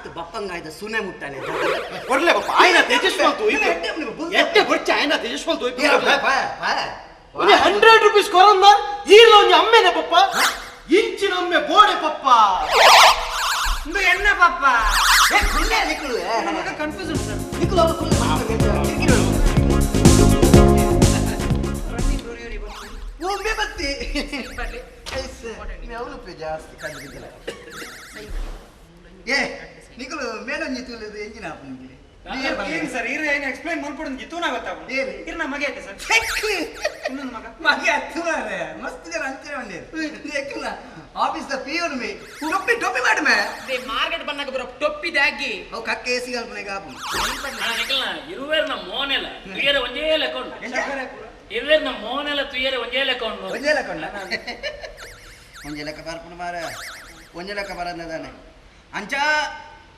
ಮಾತು ಬಪ್ಪಂಗಾಯ್ದ ಸುನೆ ಮುಟ್ಟಾನೆ ಕೊಡ್ಲೆ ಬಪ್ಪ ಆಯ್ನ ತೇಜಸ್ವಂತು ಎಟ್ಟೆ ಕೊಡ್ಚ ಆಯ್ನ ತೇಜಸ್ವಂತು 100 ರೂಪೀಸ್ ಕೊರಂದ ಈರ್ಲ ಒಂಜಿ ಅಮ್ಮೆನೆ ಪಪ್ಪ ಇಂಚಿನ ಒಮ್ಮೆ ಬೋಡೆ ಪಪ್ಪ ಎನ್ನ ಪಪ್ಪ ಕುಳ್ಳೆ ನಿಕ್ಕಳು ನಮಗೆ ಕನ್ಫ್ಯೂಷನ್ ಸರ್ ನಿಕ್ಕಳು ಅವರು ಕುಳ್ಳೆ ಒಮ್ಮೆ ಬತ್ತಿ ಅವನು ಜಾಸ್ತಿ ಕಂಡಿದ್ದಿಲ್ಲ ಏ ನಿಕ್ಕಳು ಮೇಲೊಂಜಿ ತುಳಿದು ಎಂಜಿನ ಹಾಪನಿಗೆ ಸರ್ ಇರ ಏನು ಎಕ್ಸ್ಪ್ಲೈನ್ ಮಾಡ್ಕೊಡೋದು ಗಿತ್ತು ನಾ ಗೊತ್ತಾಗ ಇರ ಮಗೆ ಐತೆ ಸರ್ ಇನ್ನೊಂದು ಮಗೆ ಹತ್ತು ಮಸ್ತ್ ಜನ ಅಂಚನೆ ಬಂದಿರು ಆಫೀಸ್ ದ ಪಿಯೋನ್ ಮೇ ಟೊಪ್ಪಿ ಟೊಪ್ಪಿ ಮಾಡು ಮೇ ಮಾರ್ಕೆಟ್ ಬಂದಾಗ ಬರೋ ಟೊಪ್ಪಿ ದಾಗಿ ಅವು ಕಕ್ಕೆ ಎಸಿ ಕಲ್ಪನೆಗೆ ಆಪು ಇರುವೇರ್ ನಮ್ಮ ಮೋನೆಲ್ಲ ತುಯ್ಯರೆ ಒಂದೇ ಲೆಕ್ಕೊಂಡು ಇರುವೇರ್ ನಮ್ಮ ಮೋನೆಲ್ಲ ತುಯ್ಯರೆ ಒಂದೇ ಲೆಕ್ಕೊಂಡು ಒಂದೇ ಲೆಕ್ಕೊಂಡ ಒಂಜೆ ಲೆಕ್ಕ ಬರ್ಪುಂಡು ಮಾರ ಒಂಜೆ ಲೆಕ್ಕ ಬರದಾನೆ ಅಂಚ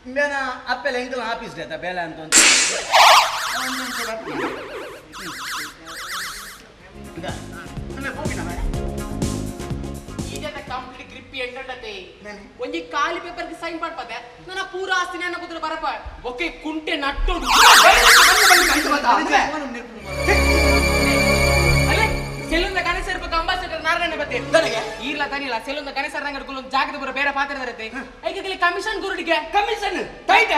ಬೇನ ಅಪ್ಪೆಲ್ಲ ಎಂಕಲ್ ಆಫೀಸ್ ಡೇತ ಬೇಲೆ ಅಂತ ಈಗ ಕಂಪ್ಲೀಟ್ ಗ್ರಿಪ್ಪಿ ಎಂಟಂಡತೆ ಒಂಜಿ ಖಾಲಿ ಪೇಪರ್ ಗೆ ಸೈನ್ ಮಾಡ್ಪದೆ ನನ್ನ ಪೂರ ಆಸ್ತಿನ ಅನ್ನ ಕೂತ್ರೆ ಬರಪ ಒಕ್ಕೆ ಕುಂಟೆ ನಟ್ಟೋಡು ಅಲ್ಲೇ ಸೆಲೂನ್ ಗಣೇಶ ಇರ್ಬೇಕು ಅಂಬಾಸಿಡರ್ ನಾರಾಯಣ ಬತ್ತೆ ಇಲ್ಲ ತನಿಲ್ಲ ಸೆಲೂನ್ ಗಣೇಶ ರಂಗಡ್ಕೊಂಡು ಜಾಗದ ಬರೋ ಬೇರೆ ಪಾತ್ರ ಇರುತ್ತೆ ಐಕಲ್ಲಿ ಕಮಿಷನ್ ಗುರುಡಿಗೆ ಕಮಿಷನ್ ಟೈಟ್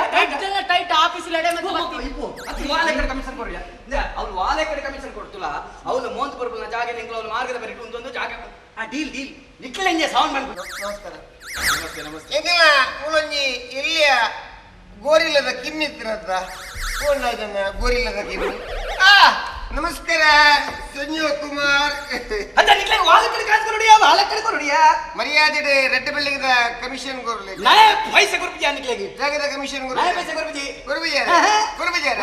ಟೈಟ್ ಆಫೀಸ್ ಲಡೆ ಮತ್ತೆ ವಾಲೆಕಡೆ ಕಮಿಷನ್ ಕೊಡ್ಯ ಅವ್ರು ವಾಲೆಕಡೆ ಕಮಿಷನ್ ಕೊಡ್ತುಲ ಅವ್ನು ಮೋಂತ್ ಬರ್ಬಲ್ನ ಜಾಗ ನಿಂಗಳು ಅವ್ನು ಮಾರ್ಗದ ಬರೀ ಒಂದು ಜಾಗ ಡೀಲ್ ಡೀಲ್ ನಿಕ್ಕಲೆಂಜೆ ಸೌಂಡ್ ಮಾಡ್ಬಿಟ್ಟು ನಮಸ್ಕಾರ ಎಂಗಿಲ್ಲ ಉಳೊಂಜಿ ಇಲ್ಲಿಯ ಗೋರಿಲ್ಲದ ಕಿನ್ನಿತ್ತಿರತ್ತ ಕೋಣಾಜನ ಗೋರಿಲ್ಲದ ಕಿನ್ನಿ ನಮಸ್ಕಾರ ಸಂಜೀವ ಕುಮಾರ್ ಅದ ನಿಕ್ಕಲೆ ವಾಲೆಕಡೆ ಕಾಸ್ ಕೊಡಿಯ ವಾಲೆಕಡೆ ಕೊಡಿಯ ಮರ್ಯಾದೆ ರೆಡ್ ಬಿಲ್ಡಿಂಗ್ ಕಮಿಷನ್ ಕೊರ್ಲೆ ನಾಯ ಪೈಸೆ ಕೊಡ್ಬಿಯ ನಿಕ್ಕಲೆಗೆ ಜಾಗದ ಕಮಿಷನ್ ನಾಯ ಕೊರ್ಲೆ ಪೈಸೆ ಕೊಡ್ಬಿಜಿ ಕೊರ್ಬಿಜಾರ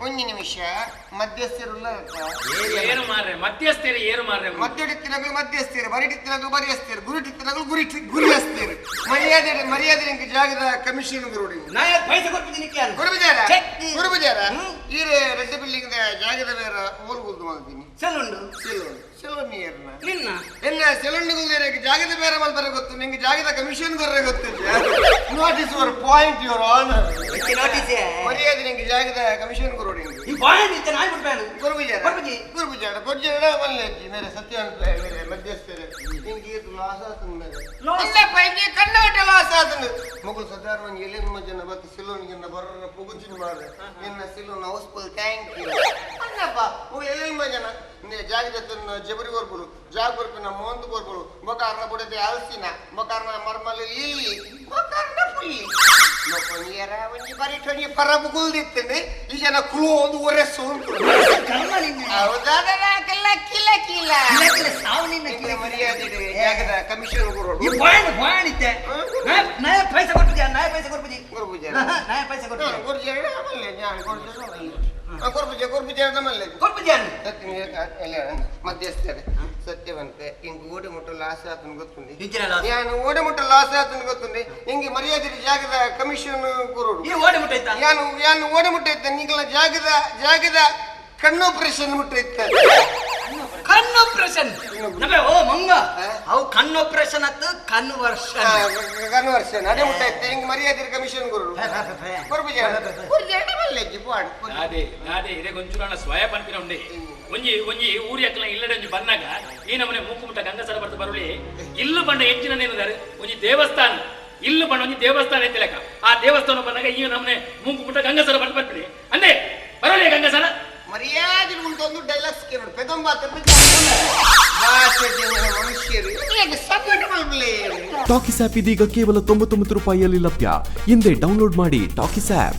ಒಂದು ನಿಮಿಷ ಮಧ್ಯಸ್ಥರುಲ್ಲ ಏನು ಮಾರ್ರೆ ಮಧ್ಯಸ್ಥರು ಏನು ಮಾರ್ರೆ ಮಧ್ಯಡಿತ್ತಿನಗಳು ಮಧ್ಯಸ್ಥರು ಬರಿಡಿತ್ತಿನಗಳು ಬರಿಯಸ್ಥರು ಗುರುಟಿತ್ತಿನಗಳು ಗುರಿಯಸ್ಥರು ಮರ್ಯಾದೆ ನಿಂಗೆ ಜಾಗದ ಕಮಿಷನ್ ಕೊರಡಿ ನಾಯ ಪೈಸೆ ಕೊಡ್ಬಿಜಿ ನಿಕ್ಕಲೆ ಕೊರ್ಬಿಜಾರ ಈರೆ ರೆಡ್ ಬಿಲ್ಡಿಂಗ್ ಜಾಗದ ಬೇರೆ ಓಲ್ಗುದು ಮಾಡ್ತೀನಿ ಸೆಲುಂಡು ಸೆಲೂನ್ ನೀರ್ನ ನಿನ್ನ ಎಲ್ಲ ಸೆಲೂನ್ಗೆ ಜಾಗದ ಬೇರೆ ಮಲ್ಬರ ಗೊತ್ತು ನಿಂಗೆ ಜಾಗದ ಕಮಿಷನ್ ಕೊರ್ರೆ ಗೊತ್ತಿಲ್ಲ notice your point your honour notice ಮರ್ಯಾದೆ ನಿಂಗೆ ಜಾಗದ ಕಮಿಷನ್ ಕೊರೋಡಿ ಈ ಪಾಯಿಂಟ್ ಇತ್ತೆ ನಾಯಿ ಬಿಡ್ಬೇನು ಗುರುಬುಜಾರ ಕೊಜ್ಜರ ಮಲ್ಲೆಜ್ಜಿ ಮೇರೆ ಸತ್ಯಾಂತ ಮೇರೆ ಮಧ್ಯಸ್ಥರು ನಿಂಗೆ ಇದು ಲಾಸ್ ಆತನ ಮೇರೆ ಇಲ್ಲ ಪೈಗೆ ಕಣ್ಣವಟ ಲಾಸ್ ಆತನ ಮಗಳು ಸಾಧಾರಣ ಎಲ್ಲಿನ ಮಜನ ಬತ್ತು ಸೆಲೂನ್ಗೆ ಬರ್ರ ಪುಗುಚಿನ ಮಾರೆ ನಿನ್ನ ಸೆಲೂನ್ ಹೌಸ್ಫುಲ್ ಥ್ಯಾಂಕ್ ಯು ಅನ್ನಪ್ಪ ಎಲ್ಲಿನ ಮಜನ ಜಾಗದ ಜಬರಿ ಬರ್ಬೋದು ಜಾಗ ಬರ್ಪಿನ ಮೋಂದು ಬರ್ಬೋದು ಬೊಕಾರ್ನ ಬುಡದೆ ಅಲ್ಸಿನ ಬೊಕಾರ್ನ ಮರ್ಮಲ್ ಇಲ್ಲಿ ಬೊಕಾರ್ನ ಪುಲ್ಲಿ ಮೊಕೊನಿಯರ ಒಂಜಿ ಬರಿಟೊನಿ ಪರಬು ಗುಲ್ದಿತ್ತನೆ ಈ ಜನ ಕುಲು ಒಂದು ಒರೆಸು ಉಂಟು ಹೌದಾದಲ್ಲ ಕಲ್ಲ ಕಿಲ ಕಿಲ ಸಾವನಿನ ಮರ್ಯಾದೆ ಜಾಗದ ಕಮಿಷನ್ ಕೊರೋಡು ಈ ಪಾಯಿಂಟ್ ಇತ್ತೆ ನಾಯ ಪೈಸೆ ಕೊಡ್ಬಿಜಿ ನಾಯ ಪೈಸೆ ಕೊಡ್ಬಿಜಿ ಗುರುಬುಜಾರ ನಾಯ ಪೈಸೆ ಕೊಡ್ಬಿಜಿ ಗುರುಜಾರ ಆಮೇಲೆ ನಾನು ಗುರುಬುಜಾರ ನಮ್ಮಲ್ಲಿ ಕೊಡ್ಬಿಜಿ ಮಧ್ಯಸ್ಥರು ಸತ್ಯವಂತೆ ಹಿಂಗ್ ಓಡಿ ಮುಟ್ಟ ಲಾಸ್ ಆತನ ಗೊತ್ತುಂಡಿ ಇಂಚಿನ ಲಾಸ್ ನಾನು ಓಡಿ ಮುಟ್ಟ ಲಾಸ್ ಆತನ ಗೊತ್ತುಂಡಿ ಹಿಂಗೆ ಮರ್ಯಾದೆ ಜಾಗದ ಕಮಿಷನ್ ಕೊರೋಡು ಈ ಓಡಿ ಮುಟ್ಟೈತಾ ಯಾನು ಓಡಿ ಮುಟ್ಟೈತೆ ನಿಂಗಳ ಜಾಗದ ಕಣ್ಣು ಆಪರೇಷನ್ ಮುಟ್ಟೈತೆ ಕಣ್ಣು ಆಪರೇಷನ್ ನಬೆ ಓ ಮಂಗ ಅವು ಕಣ್ಣು ಆಪರೇಷನ್ ಅತ್ತು ಕನ್ವರ್ಷನ್ ಅದೇ ಮುಟ್ಟೈತೆ ಹಿಂಗ್ ಮರ್ಯಾದೆ ಕಮಿಷನ್ ಕೊರೋಡು ಅದೇ ಇದೇ ಗೊಂಚೂರಣ ಸ್ವಯ ಪನ್ಪಿನ ಉಂಡೆ ಒಂಜಿ ಊರಿ ಅಕ್ಕಲ ಇಲ್ಲಡೆ ಒಂಜಿ ಬನ್ನಾಗ ಈ ನಮ್ಮನೆ ಮೂಕು ಮುಟ್ಟ ಗಂಗಸರ ಬರ್ತ ಬರುಳಿ ಇಲ್ಲು ಬಂಡ ಹೆಚ್ಚಿನ ಏನಿದ್ದಾರೆ ಒಂಜಿ ದೇವಸ್ಥಾನ ಇಲ್ಲು ಬಂಡ ಒಂಜಿ ದೇವಸ್ಥಾನ ಐತೆ ಲೆಕ್ಕ ಆ ದೇವಸ್ಥಾನ ಬಂದಾಗ ಈ ನಮ್ಮನೆ ಮೂಕು ಮುಟ್ಟ ಗಂಗಸರ ಬರ್ತ ಬರ್ಬಿಡಿ ಅಂದೆ ಬರಲಿ ಗಂಗಸರ ಮರ್ಯಾದೆ ಉಂಟೊಂದು ಡೈಲಾಗ್ಸ್ ಕೇಳೋದು ಪೆದಂಬ ಮನುಷ್ಯರು ಟಾಕಿಸ್ ಆಪ್ ಇದೀಗ ಕೇವಲ 99 ರೂಪಾಯಿಯಲ್ಲಿ ಲಭ್ಯ. ಹಿಂದೆ ಡೌನ್ಲೋಡ್ ಮಾಡಿ ಟಾಕಿಸ್ ಆಪ್.